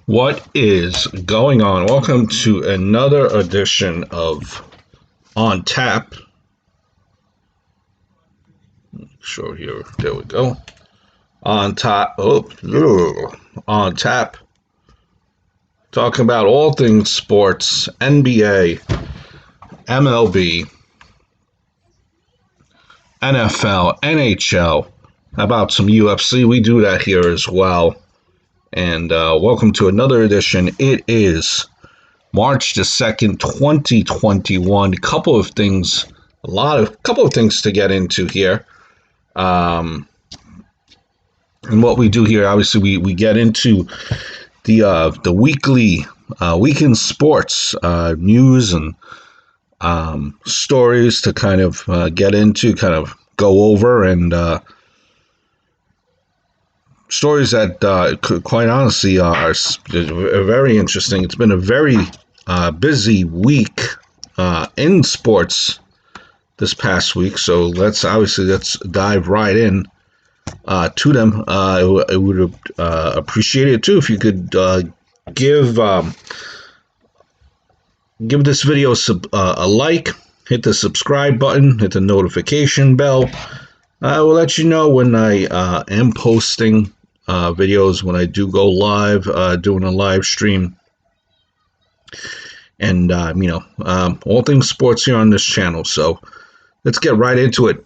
What is going on? Welcome to another edition of On Tap. Sure, here, there we go. On Tap. On Tap. Talking about all things sports, NBA, MLB, NFL, NHL. How about some UFC? We do that here as well. And welcome to another edition. It is March the 2nd, 2021. Couple of things to get into here. And what we do here, obviously, we get into the weekly weekend sports news and stories to kind of get into, kind of go over, and stories that, quite honestly, are very interesting. It's been a very busy week in sports this past week, so let's dive right in to them. I would appreciate it too if you could give this video a like, hit the subscribe button, hit the notification bell. I will let you know when I am posting videos, when I do go live, doing a live stream, and all things sports here on this channel. So let's get right into it.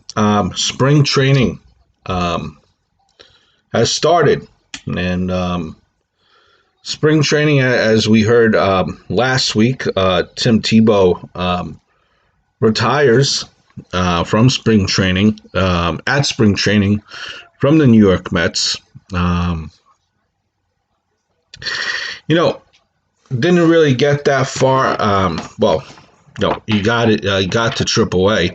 Spring training has started, and spring training, as we heard last week, Tim Tebow retires from spring training, at spring training from the New York Mets. Didn't really get that far. He got it. He got to AAA.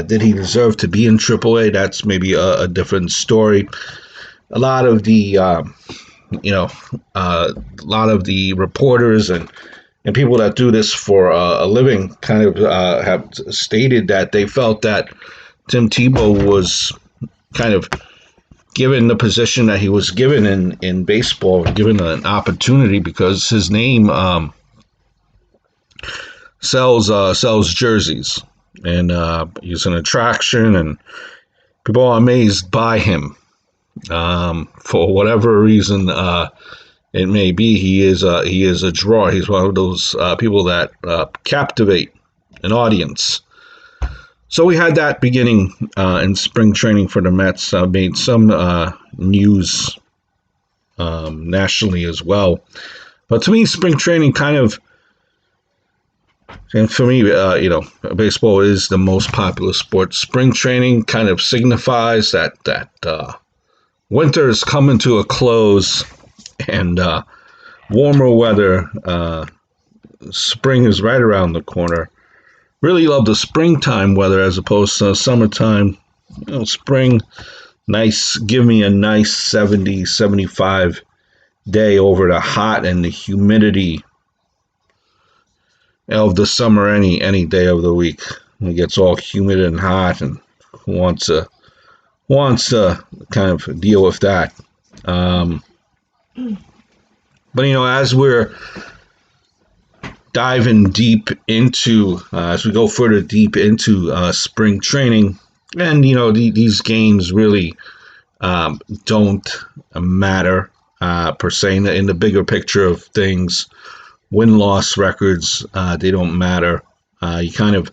Did he deserve to be in AAA? That's maybe a different story. A lot of the, reporters and people that do this for a living kind of have stated that they felt that Tim Tebow was kind of given the position that he was given in baseball, given an opportunity because his name sells jerseys, and he's an attraction, and people are amazed by him for whatever reason it may be. He is a draw. He's one of those people that captivate an audience. So we had that beginning in spring training for the Mets. Made some news nationally as well. But to me, spring training kind of, and for me, baseball is the most popular sport. Spring training kind of signifies that winter is coming to a close, and warmer weather. Spring is right around the corner. Really love the springtime weather as opposed to summertime. Spring, nice. Give me a nice 70, 75 day over the hot and the humidity of the summer any day of the week. It gets all humid and hot, and wants to kind of deal with that. But as we're diving deep into, as we go further deep into spring training, and these games really don't matter per se in the bigger picture of things. Win-loss records, they don't matter. You kind of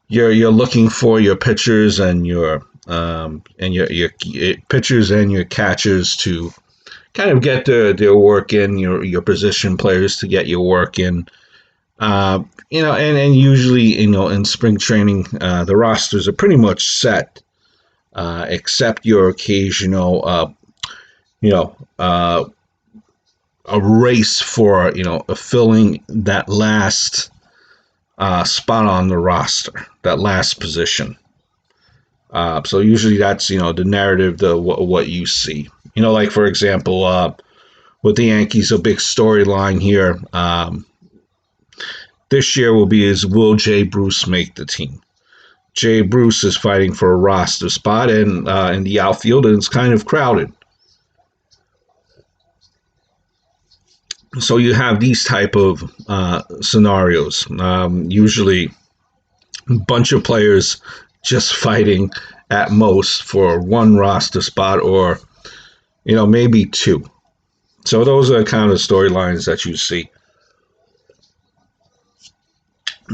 you're looking for your pitchers and your pitchers and your catchers to kind of get their work in, your position players to get your work in. And usually, in spring training, the rosters are pretty much set, except your occasional, a race for, filling that last spot on the roster, that last position. So usually that's, the narrative, what you see. Like, for example, with the Yankees, a big storyline here this year will Jay Bruce make the team? Jay Bruce is fighting for a roster spot in the outfield, and it's kind of crowded. So you have these type of scenarios. Usually, a bunch of players just fighting at most for one roster spot, or maybe two. So those are kind of storylines that you see.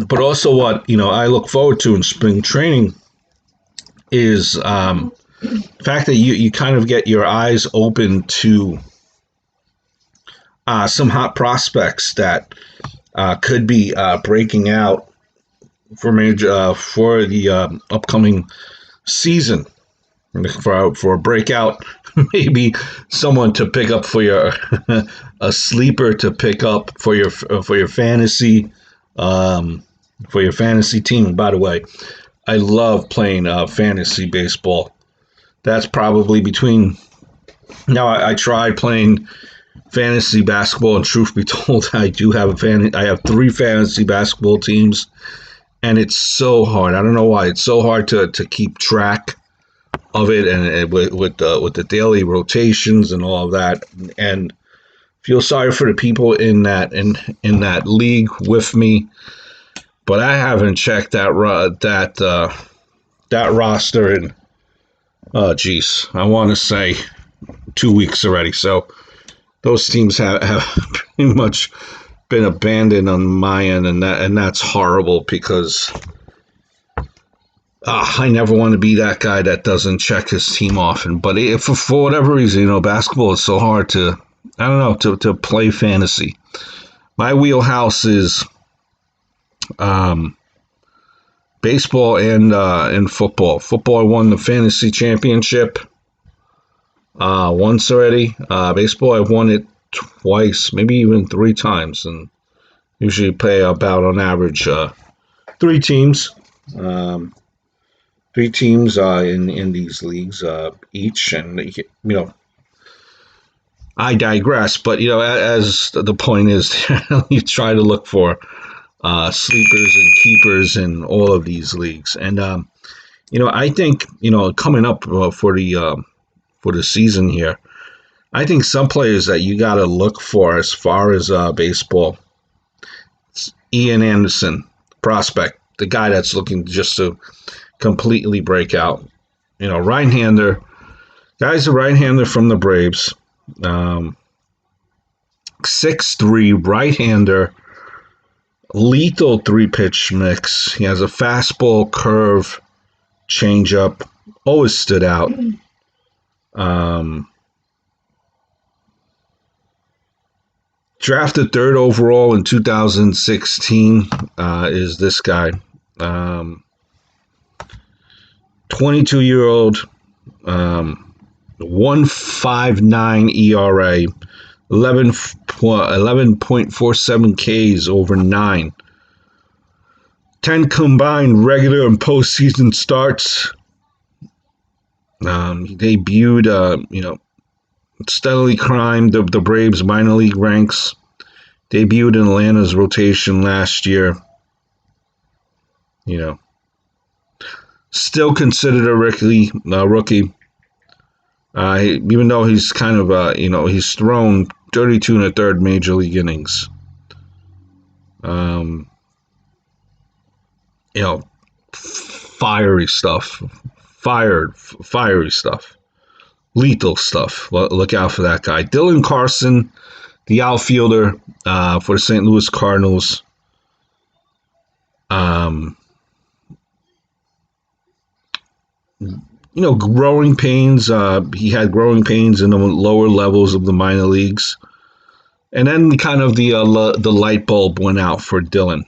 But also, what I look forward to in spring training is the fact that you kind of get your eyes open to some hot prospects that could be breaking out for the upcoming season. For a breakout, maybe someone to pick up for your a sleeper to pick up for your fantasy team. And by the way, I love playing fantasy baseball. That's probably between now. I tried playing fantasy basketball, and truth be told, I have 3 fantasy basketball teams, and it's so hard. I don't know why it's so hard to keep track of it, and with the daily rotations and all of that, and feel sorry for the people in that league with me. But I haven't checked that roster in I want to say 2 weeks already. So those teams have pretty much been abandoned on my end, and that's horrible because I never want to be that guy that doesn't check his team often. But if for whatever reason, basketball is so hard to play fantasy. My wheelhouse is baseball and football. Football, I won the fantasy championship once already. Baseball, I've won it twice, maybe even 3 times, and usually play about on average 3 teams. 3 teams in these leagues each, and I digress. But as the point is, you try to look for sleepers and keepers in all of these leagues, and I think coming up for the season here, I think some players that you got to look for as far as baseball. It's Ian Anderson, prospect, the guy that's looking just to completely break out. Right-hander. Guy's a right-hander from the Braves. 6'3", right-hander, lethal 3-pitch mix. He has a fastball, curve, changeup. Always stood out. Drafted 3rd overall in 2016 is this guy. 22-year-old, 1.59 ERA, 11.47 Ks over 9. 10 combined regular and postseason starts. He debuted, steadily climbed the Braves minor league ranks. Debuted in Atlanta's rotation last year. Still considered a rookie. Even though he's kind of, he's thrown 32 1/3 major league innings. Fiery stuff. Fiery stuff. Lethal stuff. Look out for that guy. Dylan Carson, the outfielder for the St. Louis Cardinals. Growing pains. He had growing pains in the lower levels of the minor leagues, and then kind of the light bulb went out for Dylan.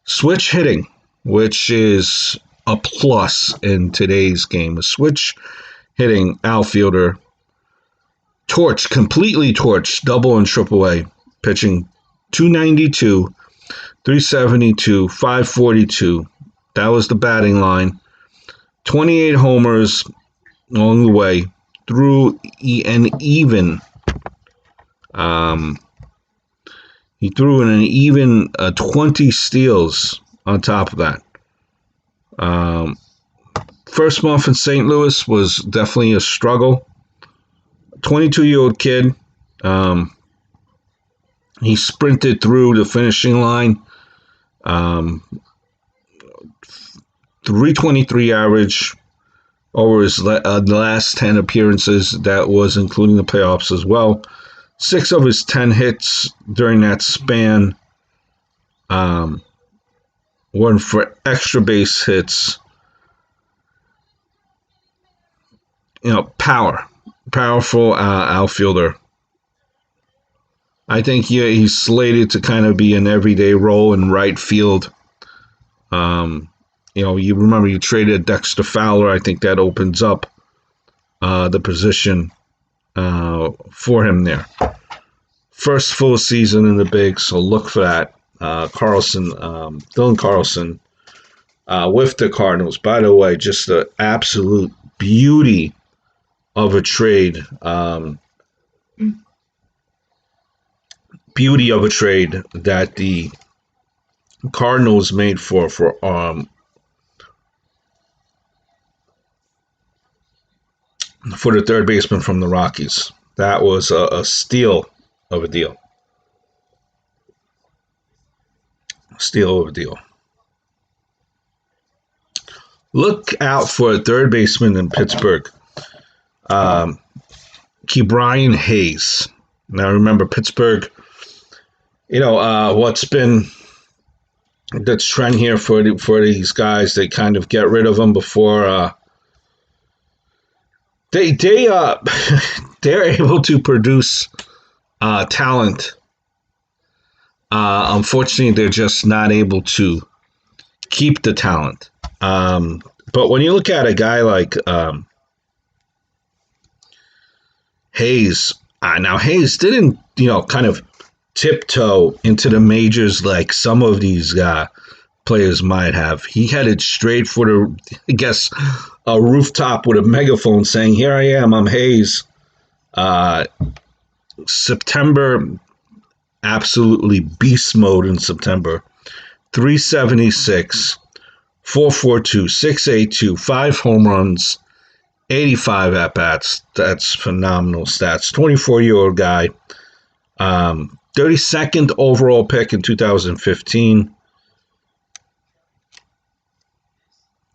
Switch hitting, which is a plus in today's game. A switch hitting outfielder, completely torched, double and triple A, pitching 292, 372, 542. That was the batting line. 28 homers along the way, threw an even. He threw in an even 20 steals on top of that. First month in St. Louis was definitely a struggle. 22-year-old kid. He sprinted through the finishing line. 323 average over his last 10 appearances. That was including the playoffs as well. 6 of his 10 hits during that span were for extra base hits. Powerful outfielder. I think he's slated to kind of be an everyday role in right field. You remember you traded Dexter Fowler. I think that opens up the position for him there. First full season in the big, so look for that. Dylan Carlson with the Cardinals. By the way, just the absolute beauty of a trade. Beauty of a trade that the Cardinals made for the third baseman from the Rockies. That was a steal of a deal. Steal of a deal. Look out for a third baseman in Pittsburgh. Ke'Bryan Hayes. Now remember, Pittsburgh, what's been the trend here for these guys, they kind of get rid of them before they're able to produce talent. Unfortunately, they're just not able to keep the talent. But when you look at a guy like Hayes, now Hayes didn't, kind of tiptoe into the majors like some of these players might have. He headed straight for a rooftop with a megaphone saying, "Here I am, I'm Hayes." September, absolutely beast mode in September. 376, 442, 682, 5 home runs, 85 at-bats. That's phenomenal stats. 24-year-old guy. 32nd overall pick in 2015.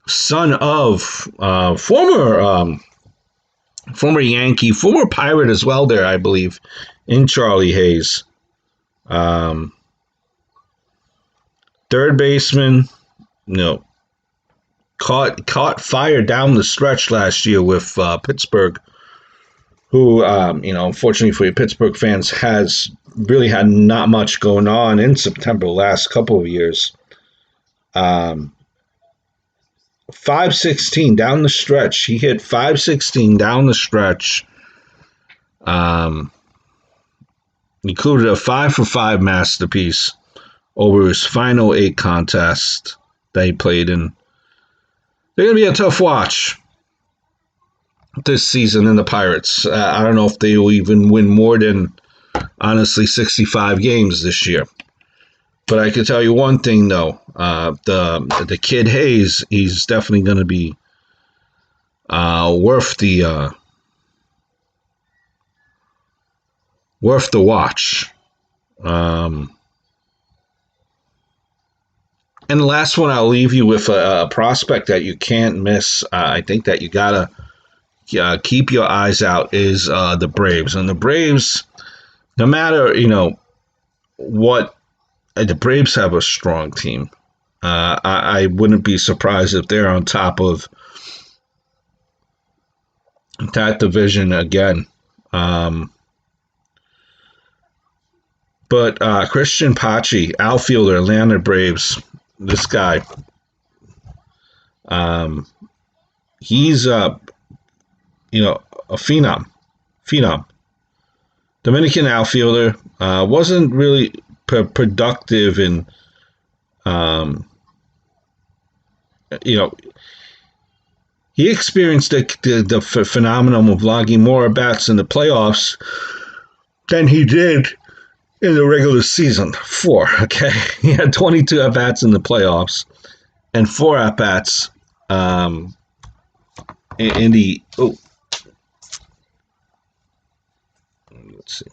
Son of former Yankee, former Pirate as well there, I believe, in Charlie Hayes. Third baseman, caught fire down the stretch last year with Pittsburgh, who, unfortunately for your Pittsburgh fans, has really had not much going on in September the last couple of years. 516 down the stretch. He hit 516 down the stretch. Included a 5-for-5 masterpiece over his final 8 contests that he played in. They're going to be a tough watch this season in the Pirates. I don't know if they will even win more than, honestly, 65 games this year. But I can tell you one thing, though. The kid Hayes, he's definitely going to be worth the watch. And the last one, I'll leave you with a prospect that you can't miss. I think that you got to keep your eyes out is the Braves. And the Braves, no matter, what, the Braves have a strong team. I wouldn't be surprised if they're on top of that division again. But Christian Pache, outfielder, Atlanta Braves, this guy, he's a phenom. Dominican outfielder, wasn't really productive in, he experienced the phenomenon of logging more at-bats in the playoffs than he did in the regular season. 4, okay? He had 22 at-bats in the playoffs and 4 at-bats in the... Oh. Let's see.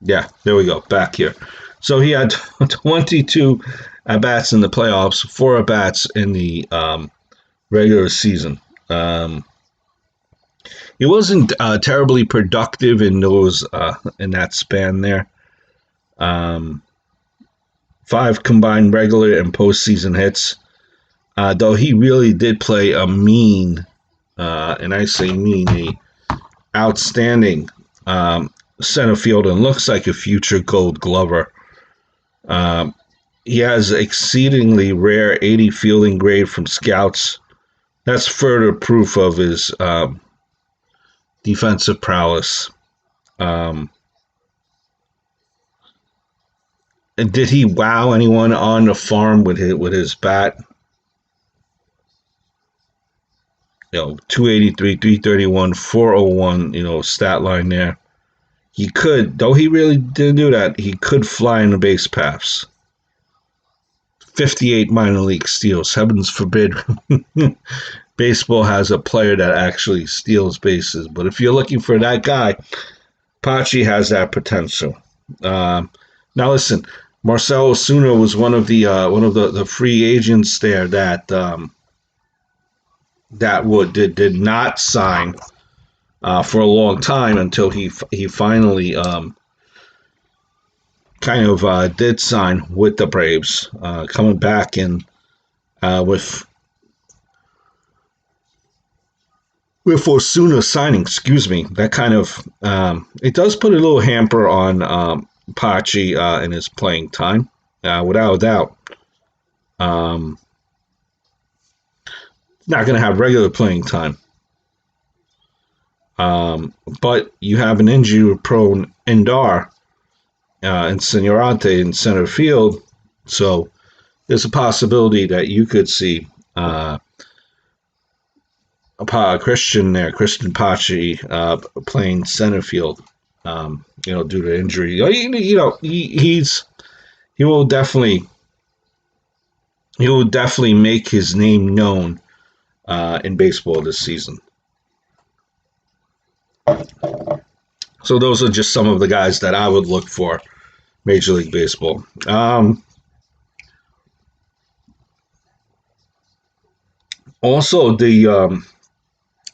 Yeah, there we go. Back here. So he had 22 at-bats in the playoffs, 4 at-bats in the regular season. He wasn't terribly productive in those in that span there. 5 combined regular and postseason hits. Though he really did play a mean, and I say mean, a outstanding center field and looks like a future Gold Glover. He has exceedingly rare 80 fielding grade from scouts. That's further proof of his defensive prowess. And did he wow anyone on the farm with his bat? 283, 331, 401, stat line there. He could, though he really didn't do that, he could fly in the base paths. 58 minor league steals. Heavens forbid baseball has a player that actually steals bases. But if you're looking for that guy, Pachi has that potential. Now listen, Marcell Ozuna was one of the free agents there that did not sign for a long time until he finally did sign with the Braves, coming back in with Ozuna signing. Excuse me. That kind of it does put a little hamper on Pachi in his playing time, without a doubt. Not going to have regular playing time. But you have an injury-prone Indar and Senorante in center field, so there's a possibility that you could see Christian Pachi playing center field, due to injury. He will definitely make his name known in baseball this season. So those are just some of the guys that I would look for, Major League Baseball. Also, the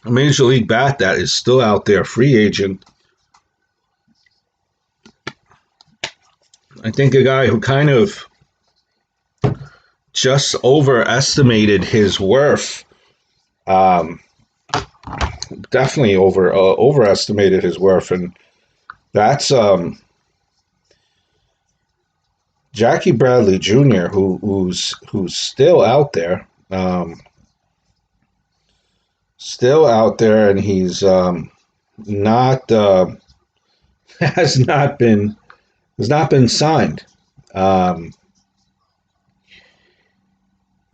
Major League bat that is still out there, free agent. I think a guy who kind of just overestimated his worth. Definitely overestimated his worth, and that's Jackie Bradley Jr., who's still out there, and he's not has not been signed.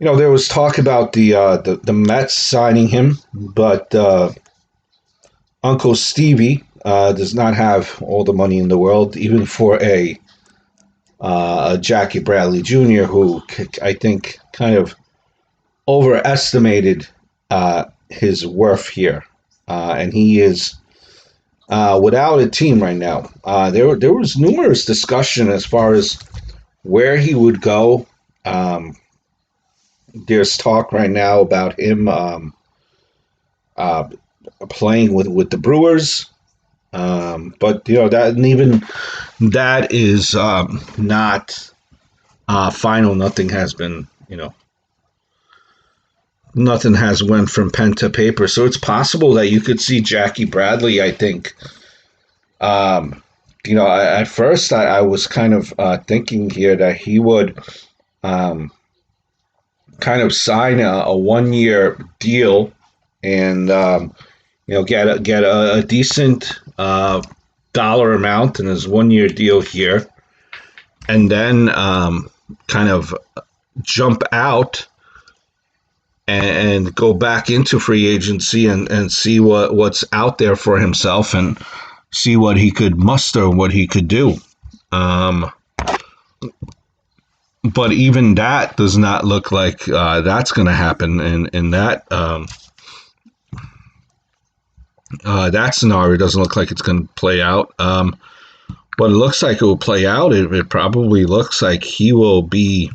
There was talk about the Mets signing him, but Uncle Stevie does not have all the money in the world, even for a Jackie Bradley Jr., who I think kind of overestimated his worth here, and he is without a team right now. There was numerous discussion as far as where he would go. There's talk right now about him playing with the Brewers, but that is not final. Nothing has been, nothing has went from pen to paper. So it's possible that you could see Jackie Bradley. I think, at first I was kind of thinking here that he would kind of sign a 1-year deal and get a decent dollar amount in his 1-year deal here, and then kind of jump out and go back into free agency and see what's out there for himself and see what he could muster, what he could do. But even that does not look like that's going to happen in that that scenario. Doesn't look like it's going to play out. but it looks like it will play out. It probably looks like he will be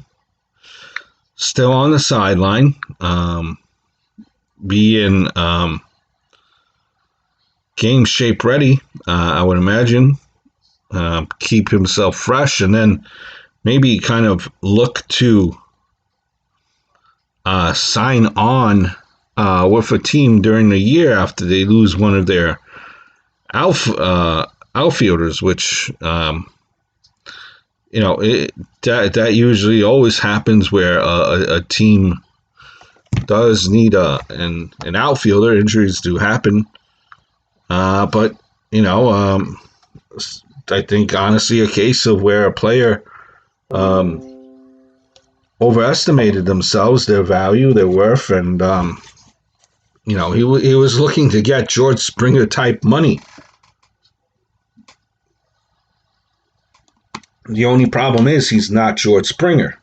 still on the sideline, be in game shape ready, I would imagine. Keep himself fresh, and then maybe kind of look to sign on with a team during the year after they lose one of their outfielders, which that usually always happens where a team does need an outfielder. Injuries do happen, but I think honestly a case of where a player overestimated themselves, their value, their worth, and he was looking to get George Springer type money. The only problem is he's not George Springer.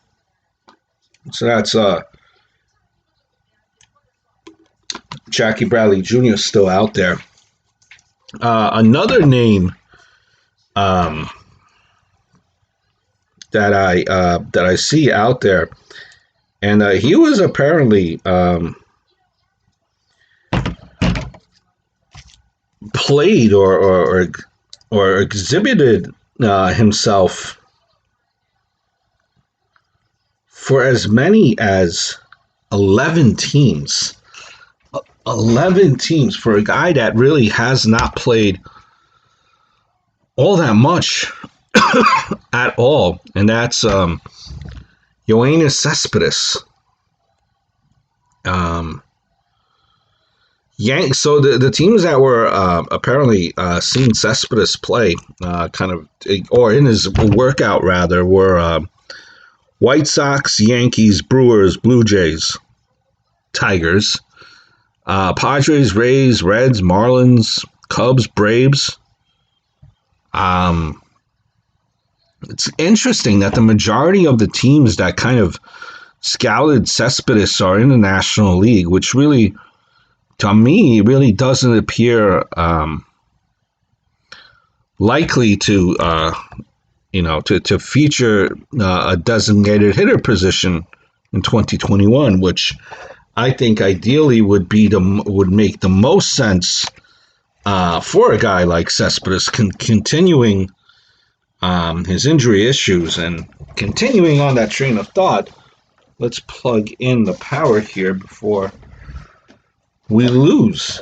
So that's Jackie Bradley Jr. still out there. Another name that I see out there, and he was apparently played or exhibited himself for as many as 11 teams. 11 teams for a guy that really has not played all that much at all, and that's Yoenis Cespedes. So the teams that were apparently seeing Cespedes play, or in his workout rather, were White Sox, Yankees, Brewers, Blue Jays, Tigers, Padres, Rays, Reds, Marlins, Cubs, Braves. It's interesting that the majority of the teams that kind of scouted Cespedes are in the National League, which really, to me, really doesn't appear likely to feature a designated hitter position in 2021, which I think ideally would make the most sense for a guy like Cespedes, continuing his injury issues and continuing on that train of thought. Let's plug in the power here before we lose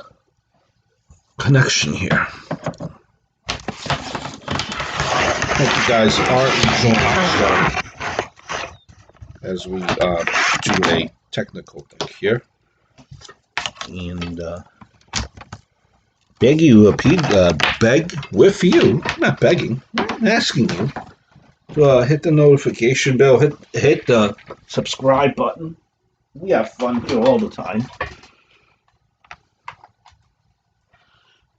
connection here. Hope you guys are enjoying as we do a technical thing here. And beg with you, not begging, I'm asking you to hit the notification bell, hit the subscribe button. We have fun here all the time.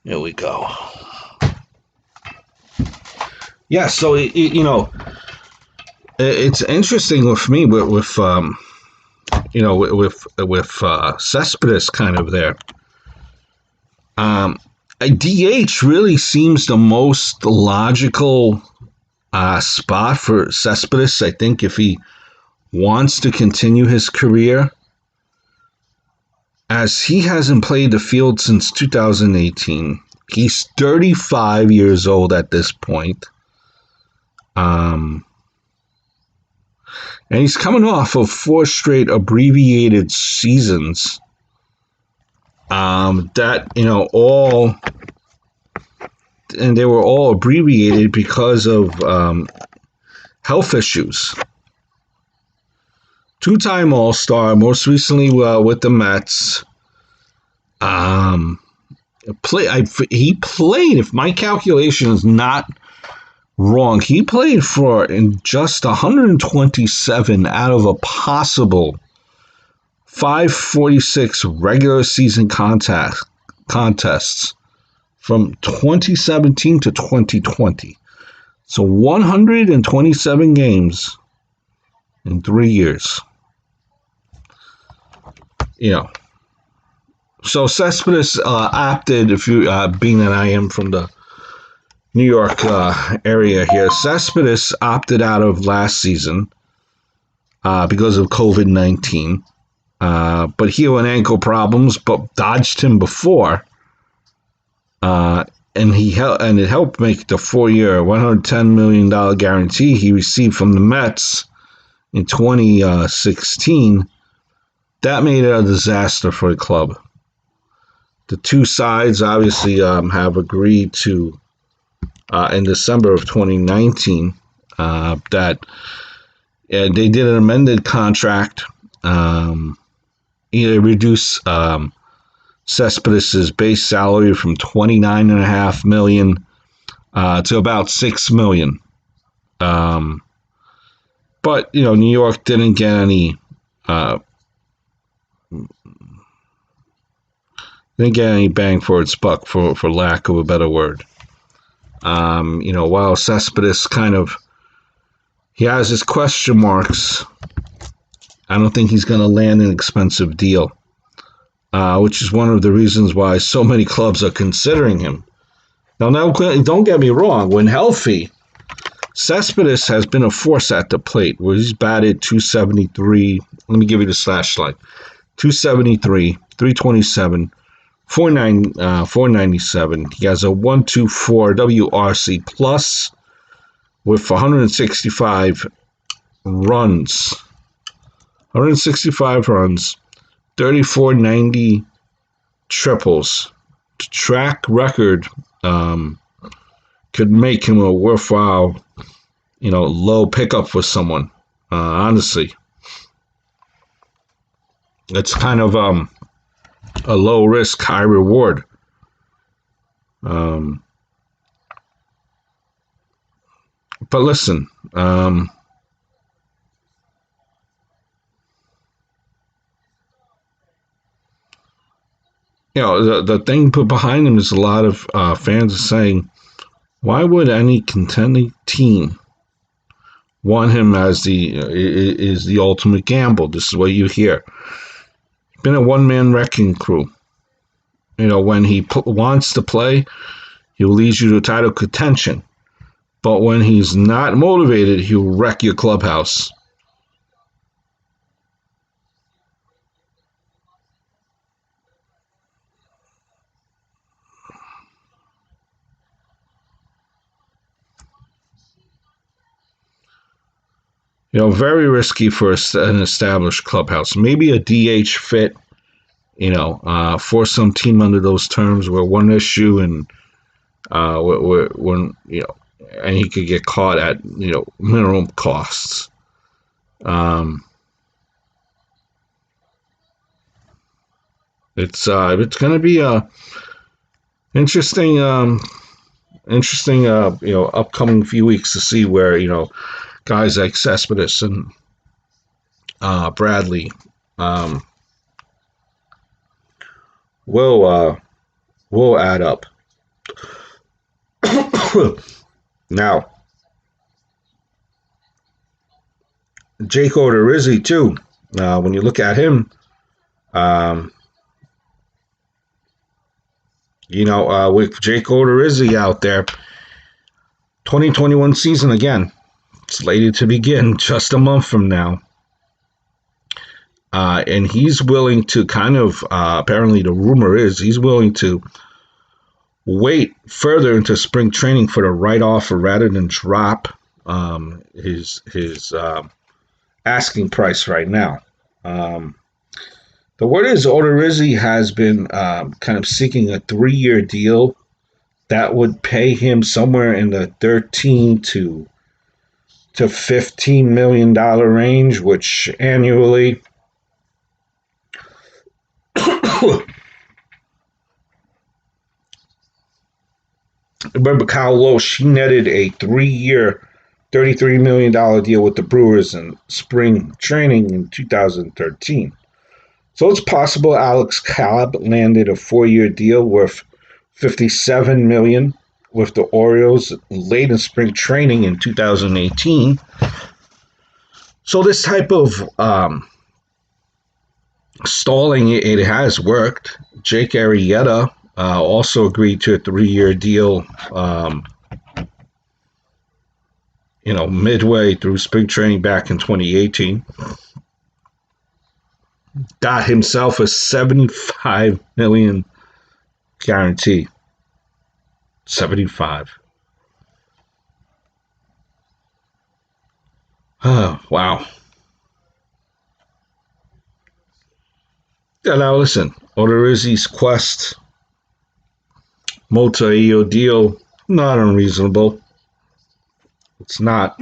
There we go. Yeah, so it's interesting with me with Cespedes kind of there. A DH really seems the most logical spot for Cespedes. I think if he wants to continue his career, as he hasn't played the field since 2018. He's 35 years old at this point. And he's coming off of 4 straight abbreviated seasons. They were all abbreviated because of health issues. 2-time All-Star, most recently with the Mets. He played, if my calculation is not wrong, he played in just 127 out of a possible 546 regular season contests from 2017 to 2020. So 127 games in 3 years. So Cespedes opted, being that I am from the New York area here. Cespedes opted out of last season because of COVID-19, but heel and ankle problems, but dodged him before, and it helped make the 4-year, $110 million guarantee he received from the Mets in 2016. That made it a disaster for the club. The two sides obviously have agreed to, in December of 2019, that they did an amended contract. It reduced Cespedes' base salary from $29.5 million to about $6 million. But New York didn't get any. Didn't get any bang for its buck, for lack of a better word. While Cespedes he has his question marks, I don't think he's going to land an expensive deal, which is one of the reasons why so many clubs are considering him. Now, don't get me wrong. When healthy, Cespedes has been a force at the plate, where he's batted .273. Let me give you the slash line. .273, .327, .497. He has a 124 WRC plus with 165 runs. 165 runs, 3490 triples. The track record could make him a worthwhile, low pickup for someone. Honestly, it's kind of a low risk, high reward. But listen, the thing put behind him is a lot of fans are saying, why would any contending team want him as the ultimate gamble? This is what you hear. Been a one-man wrecking crew. When he wants to play, he'll lead you to title contention. But when he's not motivated, he'll wreck your clubhouse. Very risky for an established clubhouse. Maybe a DH fit, for some team under those terms where one issue and when and he could get caught at minimum costs. It's going to be a interesting upcoming few weeks to see where guys like Cespedes and Bradley will add up. Now, Jake Odrizzi too. When you look at him, with Jake Odrizzi out there, 2021 season again, slated to begin just a month from now. And he's willing to apparently the rumor is he's willing to wait further into spring training for the right offer rather than drop his asking price right now. The word is Odrizzi has been seeking a 3-year deal that would pay him somewhere in the $13 to $15 million range, which annually remember Kyle Loesch, he netted a 3-year $33 million deal with the Brewers in spring training in 2013. So it's possible Alex Cobb landed a 4-year deal worth $57 million with the Orioles late in spring training in 2018. So this type of stalling, it has worked. Jake Arrieta also agreed to a 3-year deal midway through spring training back in 2018. Got himself a $75 million guarantee. 75. Oh, wow. Yeah, now listen, Odrizzi's quest multi-year deal, not unreasonable. It's not.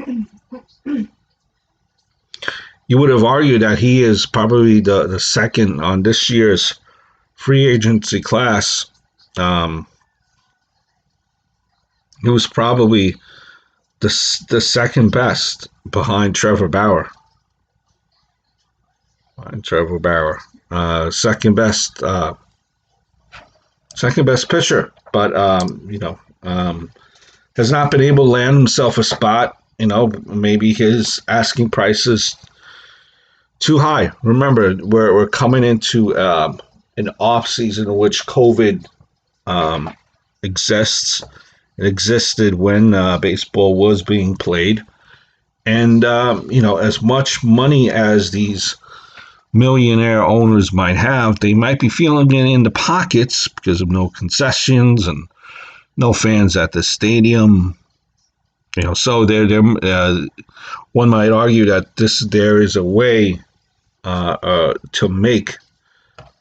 You would have argued that he is probably the second on this year's free agency class. He was probably the second best behind Trevor Bauer. Second best pitcher, but has not been able to land himself a spot. Maybe his asking price is too high. Remember, we're coming into an off season in which COVID exists. It existed when baseball was being played, and as much money as these millionaire owners might have, they might be feeling it in the pockets because of no concessions and no fans at the stadium. So one might argue that there is a way to make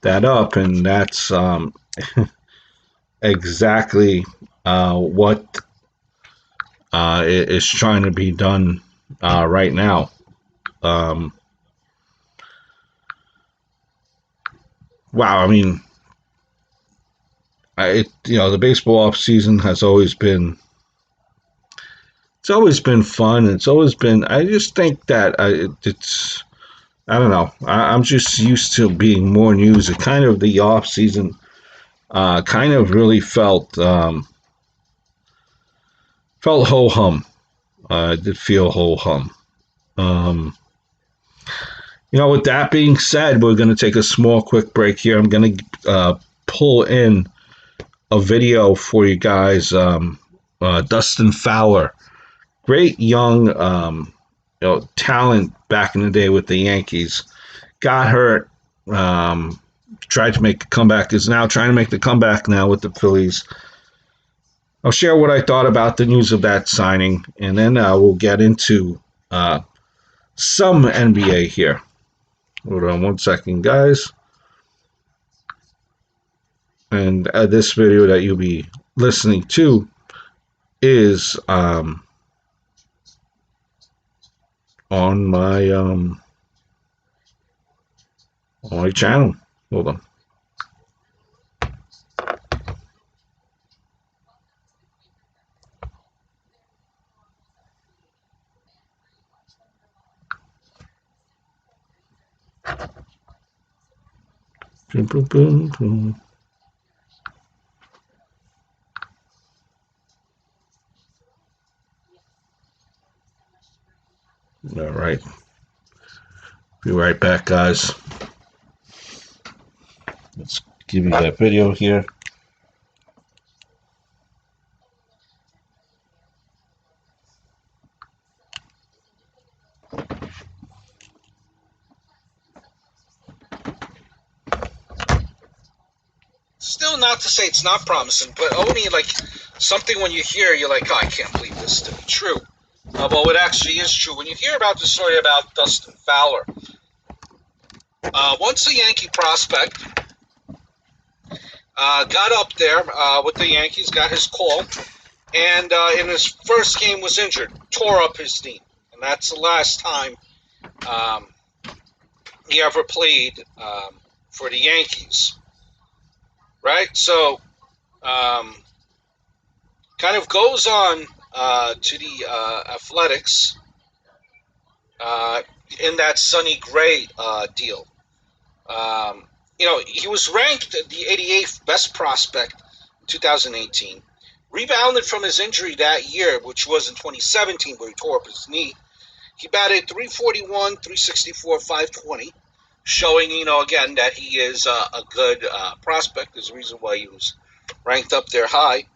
that up, and that's exactly what is trying to be done right now. Wow, I mean, the baseball off season has always been. It's always been fun. It's always been. I just think that it's. I don't know. I'm just used to being more news. It kind of the off season, kind of really felt ho hum. Did feel ho hum. With that being said, we're going to take a small, quick break here. I'm going to pull in a video for you guys. Dustin Fowler, great young, talent back in the day with the Yankees, got hurt. Tried to make a comeback. Is now trying to make the comeback now with the Phillies. I'll share what I thought about the news of that signing, and then we'll get into some NBA here. Hold on one second, guys. And this video that you'll be listening to is on my channel. Hold on. Boom, boom, boom, boom. All right. Be right back, guys. Let's give you that video here. Still not to say it's not promising, but only like something when you hear, you're like, oh, I can't believe this to be true. Well, it actually is true. When you hear about the story about Dustin Fowler, once a Yankee prospect got up there with the Yankees, got his call, and in his first game was injured, tore up his knee. And that's the last time he ever played for the Yankees. Right? So, kind of goes on to the Athletics in that Sonny Gray deal. He was ranked the 88th best prospect in 2018. Rebounded from his injury that year, which was in 2017, where he tore up his knee. He batted .341, .364, .520, showing, again, that he is a good prospect. There's a reason why he was ranked up there high.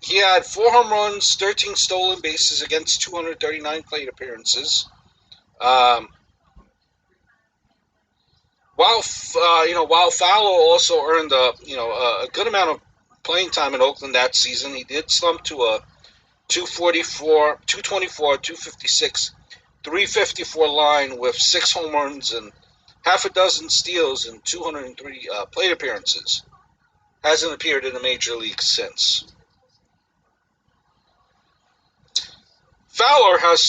He had 4 home runs, 13 stolen bases against 239 plate appearances. While Fowler also earned a good amount of playing time in Oakland that season, he did slump to a 244, 224, 256, 354 line with 6 home runs and half a dozen steals in 203 plate appearances. Hasn't appeared in the major leagues since. Fowler has a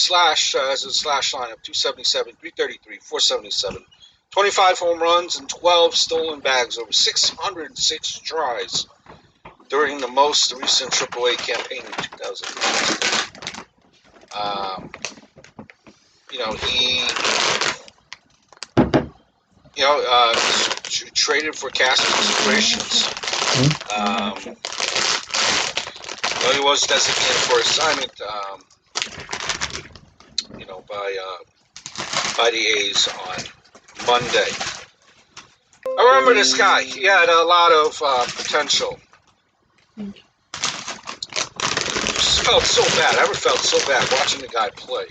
slash line of 277, 333, 477, 25 home runs and 12 stolen bags over 606 tries during the most recent AAA campaign in 2019. He traded for cast considerations. He was designated for assignment, by the A's on Monday. I remember this guy. He had a lot of potential. Felt so bad. I ever felt so bad watching the guy play.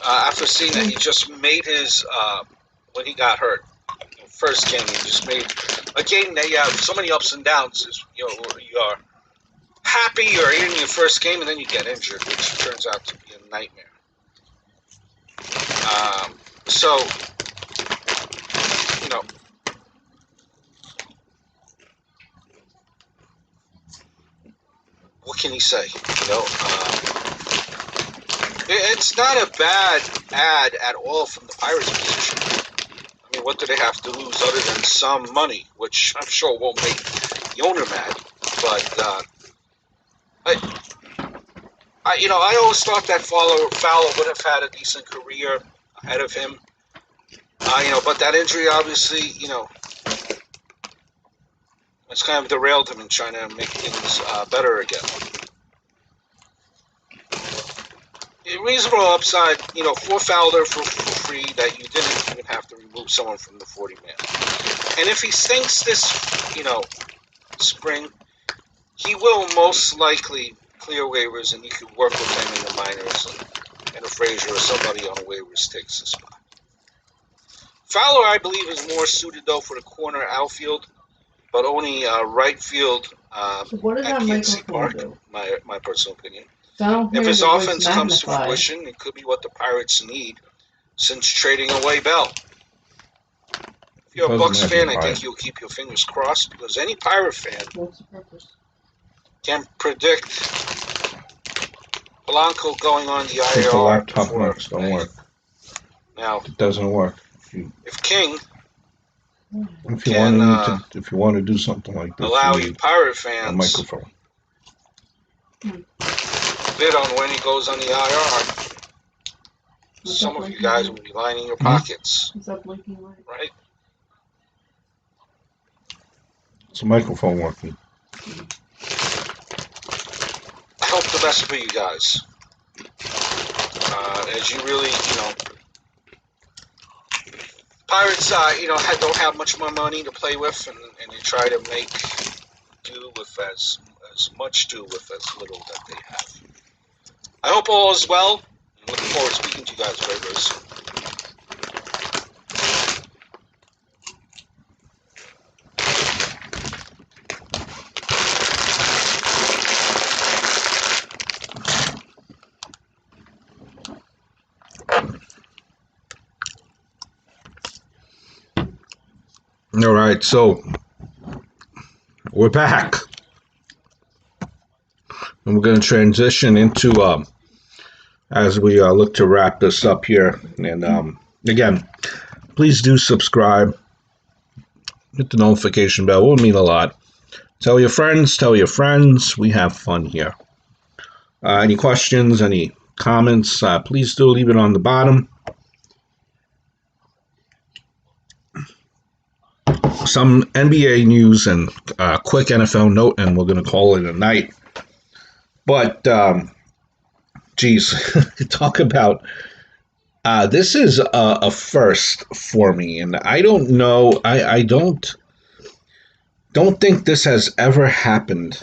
After seeing that he just made his when he got hurt, first game, he just made a game that you have so many ups and downs. You are happy you're in your first game and then you get injured, which turns out to be a nightmare. What can he say? It's not a bad ad at all from the Pirates position. I mean, what do they have to lose other than some money, which I'm sure won't make the owner mad. But I always thought that Fowler would have had a decent career ahead of him. But that injury obviously, it's kind of derailed him in trying to make things better again. A reasonable upside, for Fowler for free that you didn't even have to remove someone from the 40-man. And if he sinks this, spring, he will most likely clear waivers and you could work with him in the minors and a Frazier or somebody on waivers takes the spot. Fowler, I believe, is more suited, though, for the corner outfield, but only right field at PNC Park, my personal opinion. If his offense comes to fruition, it could be what the Pirates need since trading away Bell. If you're a Bucks fan, I think you'll keep your fingers crossed because any Pirate fan can predict Polanco going on the IR. The laptop marks don't work. Now, it doesn't work. If King if you want to do something like this, allow you Pirate fans a microphone. Bid on when he goes on the IR. Some of you guys will be lining your pockets. Is that blinking light? Right? It's a microphone working. I hope the best for you guys. As you really, Pirates, don't have much more money to play with, and they try to make do with as much do with as little that they have. I hope all is well. I'm looking forward to speaking to you guys very, very soon. All right, so we're back. And we're going to transition into, as we look to wrap this up here. And again, please do subscribe. Hit the notification bell. It would mean a lot. Tell your friends. We have fun here. Any questions, any comments, please do leave it on the bottom. Some NBA news and quick NFL note, and we're going to call it a night. But, talk about, this is a first for me, and I don't know, I don't think this has ever happened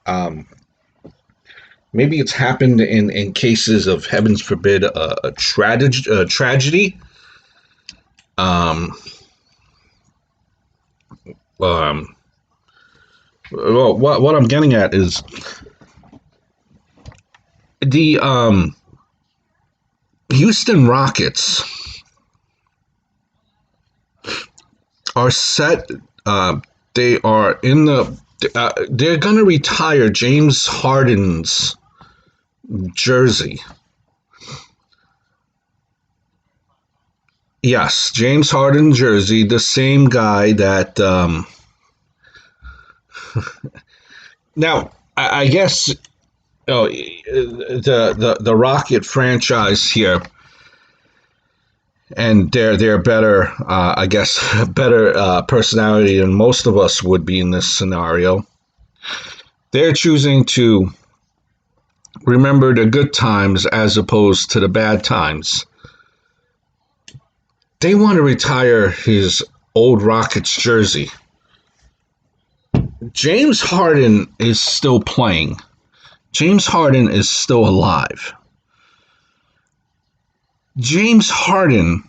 Um, maybe it's happened in cases of, heavens forbid, a tragedy. Um, um, well, what I'm getting at is the Houston Rockets are set. They are in the. They're going to retire James Harden's jersey. Yes, James Harden jersey, the same guy that. Now, I guess the Rocket franchise here, and they're better, I guess, better personality than most of us would be in this scenario. They're choosing to remember the good times as opposed to the bad times. They want to retire his old Rockets jersey. James Harden is still playing. James Harden is still alive. James Harden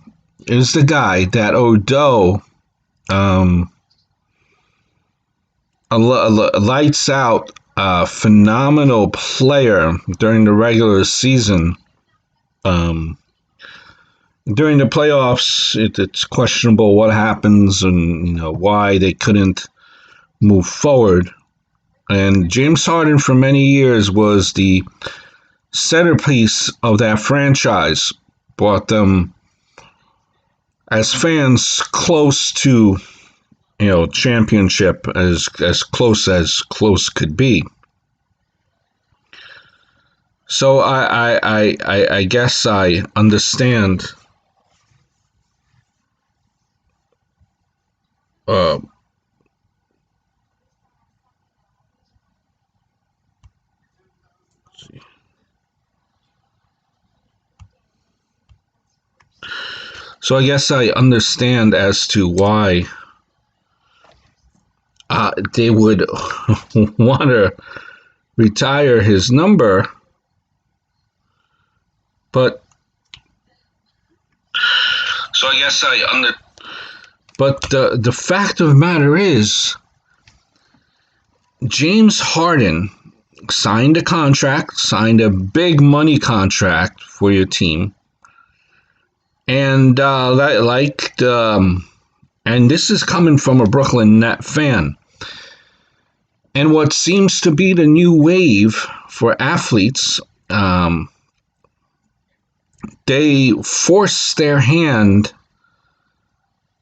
is the guy that, although a lights out, phenomenal player during the regular season, during the playoffs, it's questionable what happens and why they couldn't move forward. And James Harden for many years was the centerpiece of that franchise, brought them as fans close to championship, as close could be. So I guess I understand so I guess I understand as to why they would want to retire his number, but so I guess but the fact of the matter is, James Harden signed a big money contract for your team, and and this is coming from a Brooklyn Net fan. And what seems to be the new wave for athletes, they force their hand.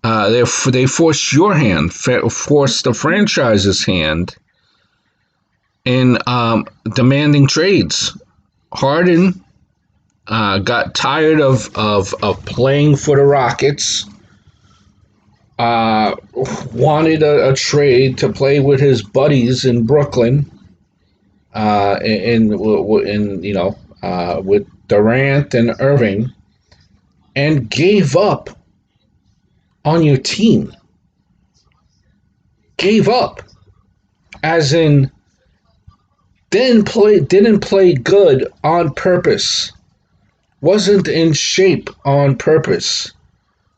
They force your hand, force the franchise's hand in demanding trades. Harden got tired of playing for the Rockets. Wanted a trade to play with his buddies in Brooklyn, with Durant and Irving, and gave up on your team. Gave up, as in didn't play good on purpose. Wasn't in shape on purpose.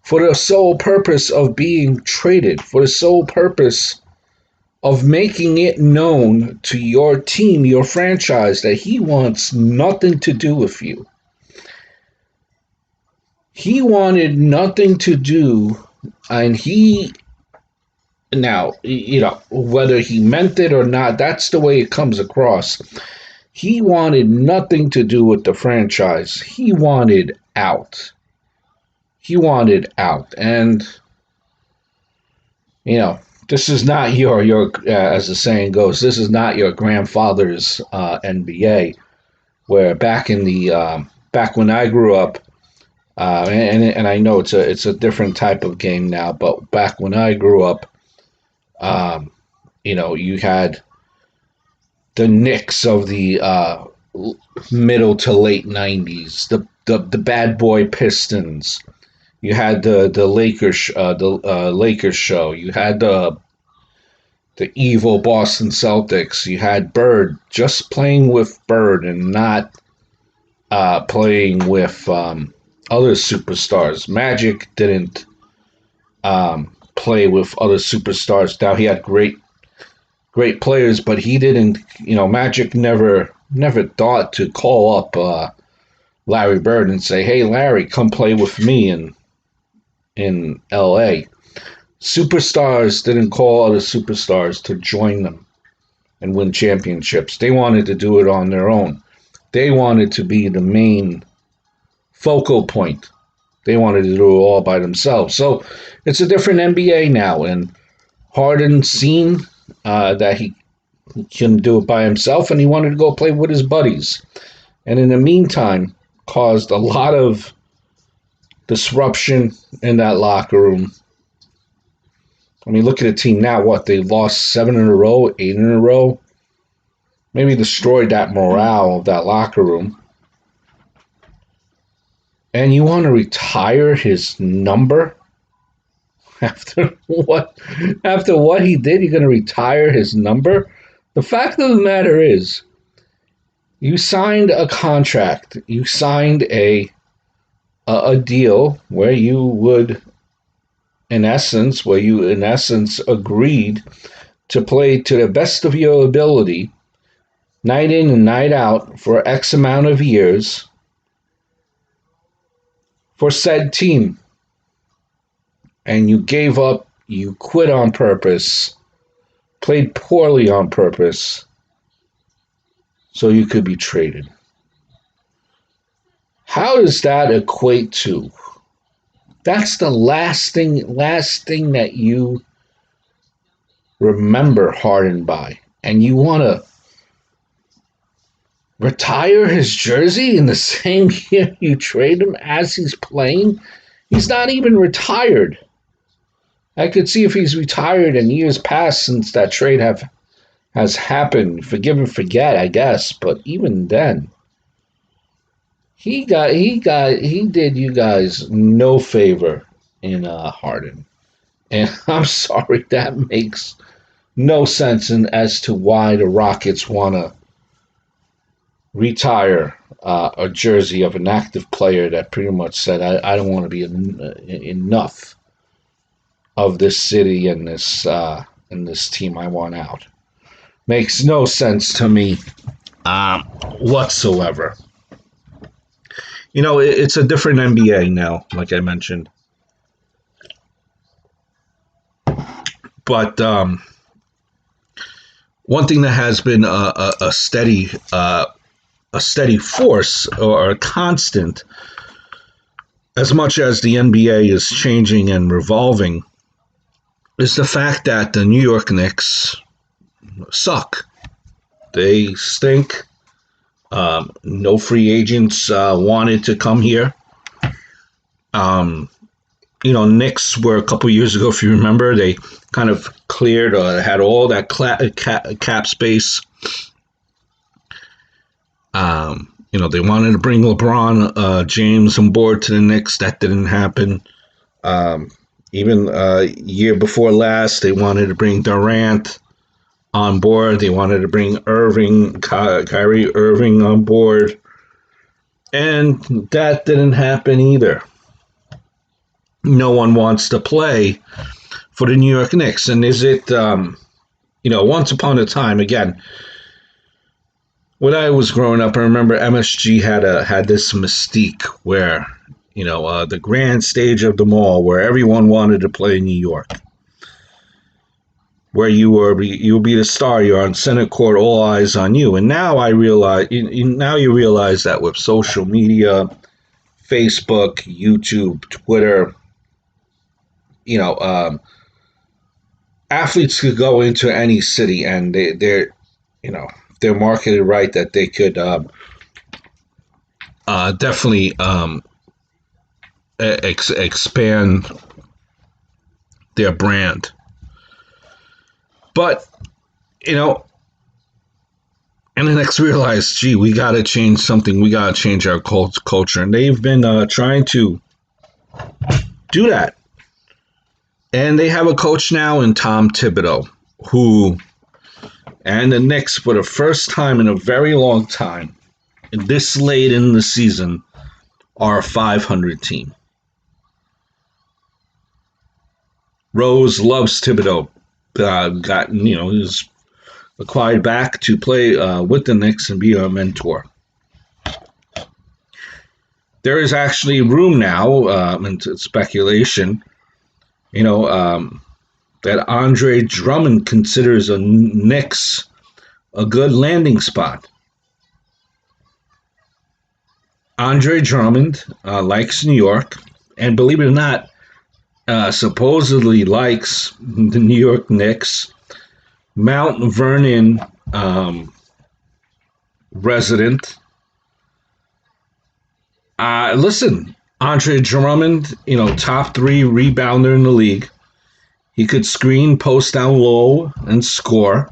For the sole purpose of being traded, for the sole purpose of making it known to your team, your franchise, that he wants nothing to do with you. He wanted nothing to do, and now, whether he meant it or not, that's the way it comes across. He wanted nothing to do with the franchise. He wanted out. And this is not your as the saying goes, this is not your grandfather's NBA, where back when I grew up, and I know it's a different type of game now, but back when I grew up, you had the Knicks of the middle to late 90s, the bad boy Pistons. You had the Lakers show. You had the the evil Boston Celtics. You had Bird, just playing with Bird and not playing with other superstars. Magic didn't play with other superstars. Now he had great players, but he didn't. Magic never thought to call up Larry Bird and say, "Hey, Larry, come play with me in L.A." Superstars didn't call other superstars to join them and win championships. They wanted to do it on their own. They wanted to be the main focal point. They wanted to do it all by themselves. So it's a different NBA now, and Harden seen that he couldn't do it by himself, and he wanted to go play with his buddies. And in the meantime, caused a lot of disruption in that locker room. I mean, look at the team now. What, they lost 7 in a row, 8 in a row? Maybe destroyed that morale of that locker room. And you want to retire his number? After what he did, you're going to retire his number? The fact of the matter is, you signed a contract. You signed a deal where you would, in essence, agreed to play to the best of your ability, night in and night out, for X amount of years for said team. And you gave up, you quit on purpose, played poorly on purpose, so you could be traded. How does that equate to? That's the last thing that you remember Harden by. And you want to retire his jersey in the same year you trade him as he's playing? He's not even retired. I could see if he's retired and years passed since that trade has happened. Forgive and forget, I guess. But even then, he did you guys no favor in Harden. And I'm sorry, that makes no sense as to why the Rockets want to retire a jersey of an active player that pretty much said, I don't want to be enough of this city and this team. I want out. Makes no sense to me whatsoever. It's a different NBA now, like I mentioned. But one thing that has been a steady force or a constant, as much as the NBA is changing and revolving, is the fact that the New York Knicks suck. They stink. No free agents wanted to come here. Knicks were a couple years ago, if you remember, they kind of cleared or had all that cap space. They wanted to bring LeBron James on board to the Knicks. That didn't happen. Even year before last, they wanted to bring Durant on board. They wanted to bring Kyrie Irving on board. And that didn't happen either. No one wants to play for the New York Knicks. And is it, once upon a time, again, when I was growing up, I remember MSG had this mystique where, the grand stage of the mall where everyone wanted to play in New York. Where you would be the star, you're on center court, all eyes on you. And now you realize that with social media, Facebook, YouTube, Twitter, athletes could go into any city and they're marketed right, that they could definitely expand their brand. But, and the Knicks realized, we got to change something. We got to change our culture. And they've been trying to do that. And they have a coach now in Tom Thibodeau, who, and the Knicks, for the first time in a very long time, this late in the season, are a 500 team. Rose loves Thibodeau. He's acquired back to play with the Knicks and be a mentor. There is actually room now, into speculation, that Andre Drummond considers a Knicks a good landing spot. Andre Drummond likes New York, and believe it or not, supposedly likes the New York Knicks. Mount Vernon resident. Listen, Andre Drummond, top 3 rebounder in the league. He could screen, post down low, and score.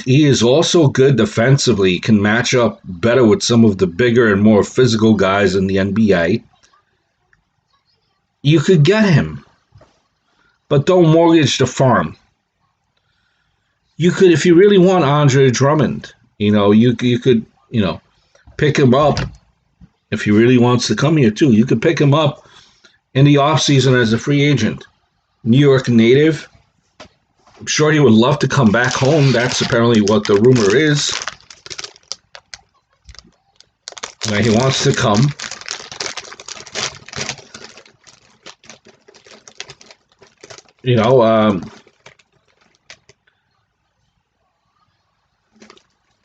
He is also good defensively. He can match up better with some of the bigger and more physical guys in the NBA. You could get him, but don't mortgage the farm. You could, if you really want Andre Drummond, you could, pick him up. If he really wants to come here too, you could pick him up in the offseason as a free agent. New York native. I'm sure he would love to come back home. That's apparently what the rumor is. He wants to come.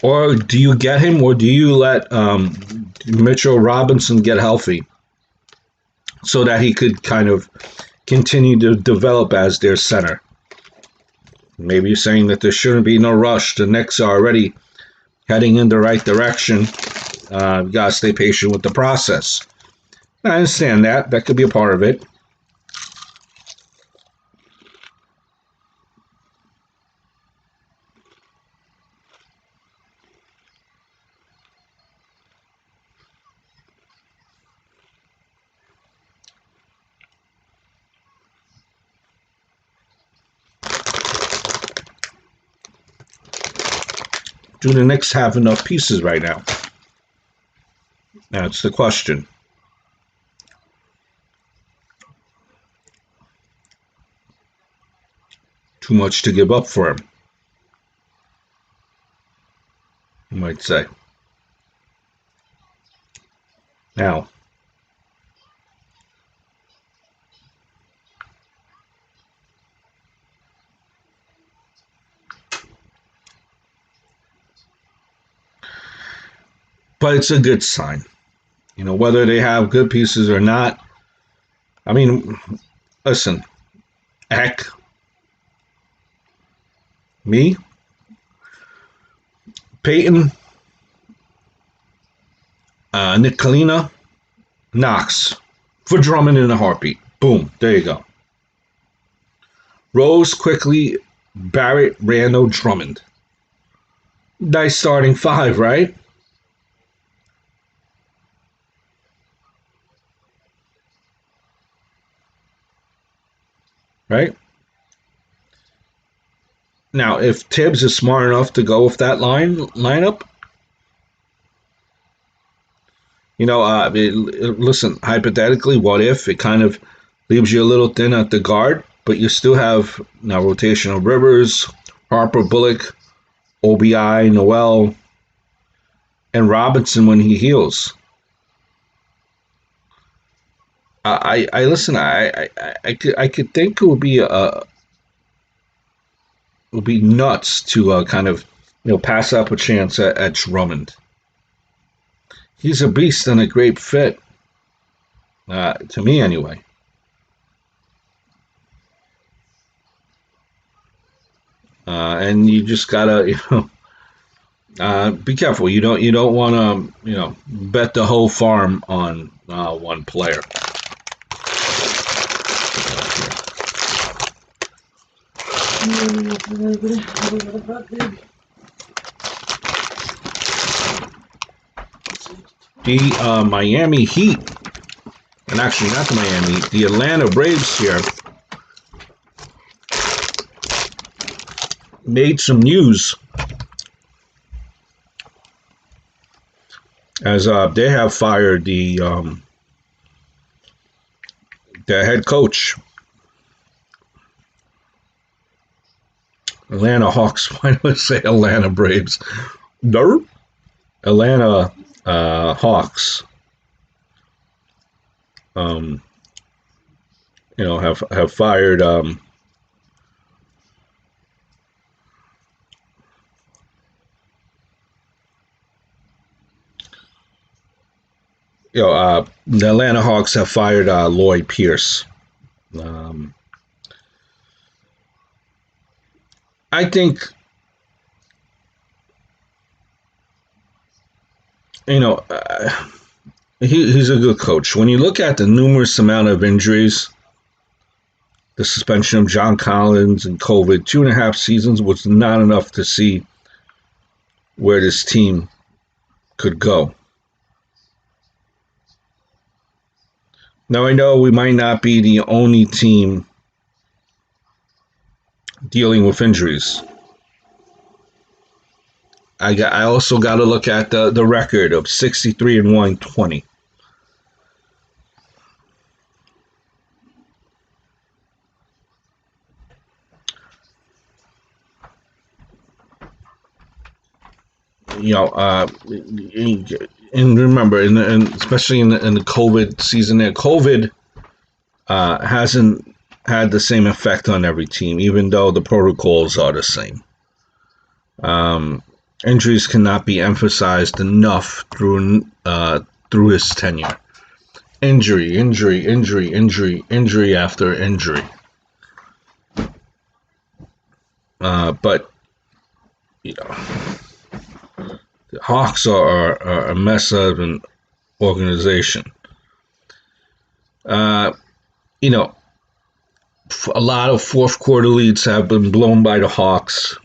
Or do you get him, or do you let Mitchell Robinson get healthy so that he could kind of continue to develop as their center? Maybe you're saying that there shouldn't be no rush. The Knicks are already heading in the right direction. You got to stay patient with the process. I understand that. That could be a part of it. Do the Knicks have enough pieces right now? That's the question. Too much to give up for him, you might say. Now, but it's a good sign. Whether they have good pieces or not. I mean, listen, heck, me, Peyton, Nicolina, Knox, for Drummond in a heartbeat. Boom, there you go. Rose, quickly, Barrett, Randall, Drummond. Nice starting 5, right? Right? Now, if Tibbs is smart enough to go with that lineup, listen, hypothetically, what if it kind of leaves you a little thin at the guard, but you still have now rotational Rivers, Harper, Bullock, OBI, Noel, and Robinson when he heals. I listen. I could think it would be nuts to kind of pass up a chance at Drummond. He's a beast and a great fit, to me anyway. And you just gotta be careful. You don't want to bet the whole farm on one player. The Miami Heat, and actually not the Miami, the Atlanta Braves here made some news as they have fired the head coach. Atlanta Hawks. Why do I say Atlanta Braves? Derp. Atlanta Hawks. Have fired the Atlanta Hawks have fired Lloyd Pierce. I think, he's a good coach. When you look at the numerous amount of injuries, the suspension of John Collins and COVID, 2.5 seasons was not enough to see where this team could go. Now, I know we might not be the only team dealing with injuries. I also got to look at the record of 63-1-20. And remember, and especially in the COVID season, there, COVID hasn't had the same effect on every team, even though the protocols are the same. Injuries cannot be emphasized enough through his tenure. Injury after injury. But the Hawks are a mess of an organization. A lot of fourth quarter leads have been blown by the Hawks.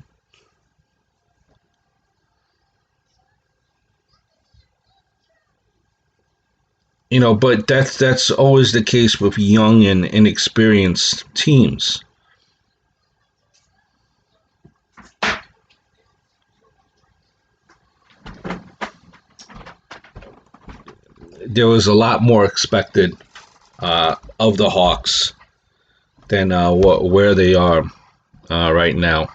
But that's always the case with young and inexperienced teams. There was a lot more expected of the Hawks than where they are right now.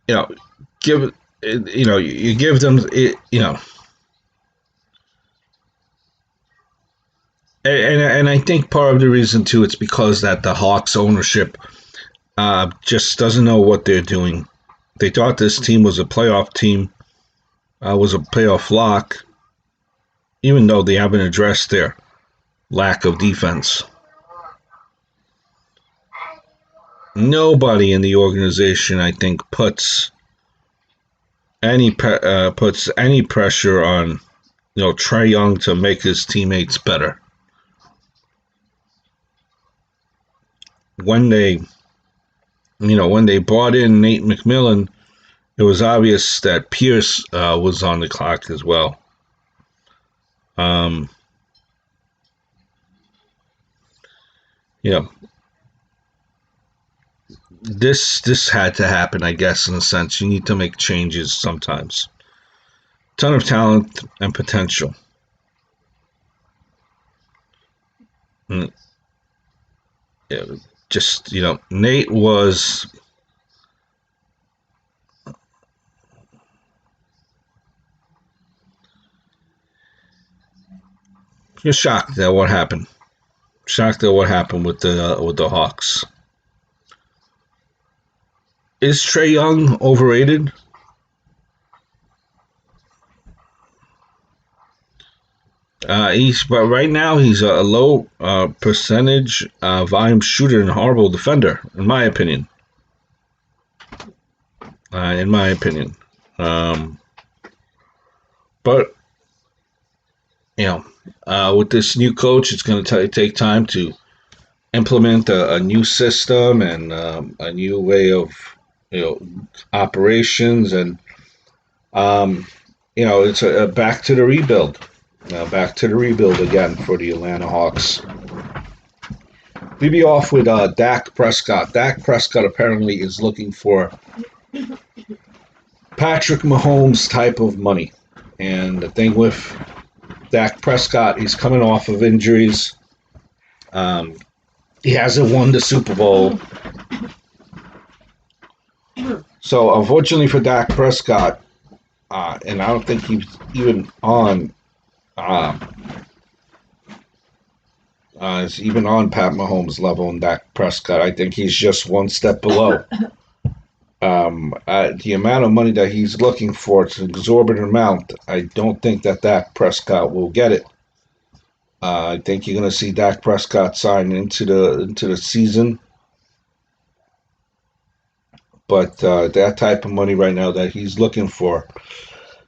You give them and I think part of the reason too, it's because that the Hawks ownership just doesn't know what they're doing. They thought this team was a playoff team, was a playoff lock, even though they haven't addressed their lack of defense. Nobody in the organization, I think, puts any pressure on Trae Young to make his teammates better. When they brought in Nate McMillan, it was obvious that Pierce was on the clock as well. This had to happen, I guess, in a sense. You need to make changes sometimes. Ton of talent and potential. Just, Nate was just shocked at what happened. Shocked at what happened with the Hawks. Is Trae Young overrated? But right now he's a low percentage volume shooter and horrible defender, in my opinion. But with this new coach, it's going to take time to implement a new system and a new way of operations, and it's back to the rebuild. Back to the rebuild again for the Atlanta Hawks. Leave you off with Dak Prescott. Dak Prescott apparently is looking for Patrick Mahomes type of money. And the thing with Dak Prescott, he's coming off of injuries. He hasn't won the Super Bowl. So unfortunately for Dak Prescott, and I don't think he's even on is even on Pat Mahomes' level in Dak Prescott. I think he's just one step below. The amount of money that he's looking for, it's an exorbitant amount. I don't think that Dak Prescott will get it. I think you're going to see Dak Prescott sign into the season. But that type of money right now that he's looking for,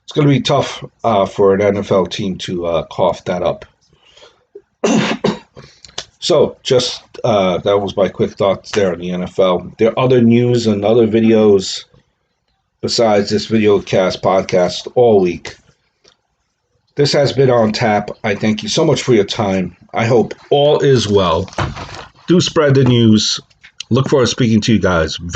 it's going to be tough for an NFL team to cough that up. So, just that was my quick thoughts there on the NFL. There are other news and other videos besides this podcast all week. This has been On Tap. I thank you so much for your time. I hope all is well. Do spread the news. Look forward to speaking to you guys very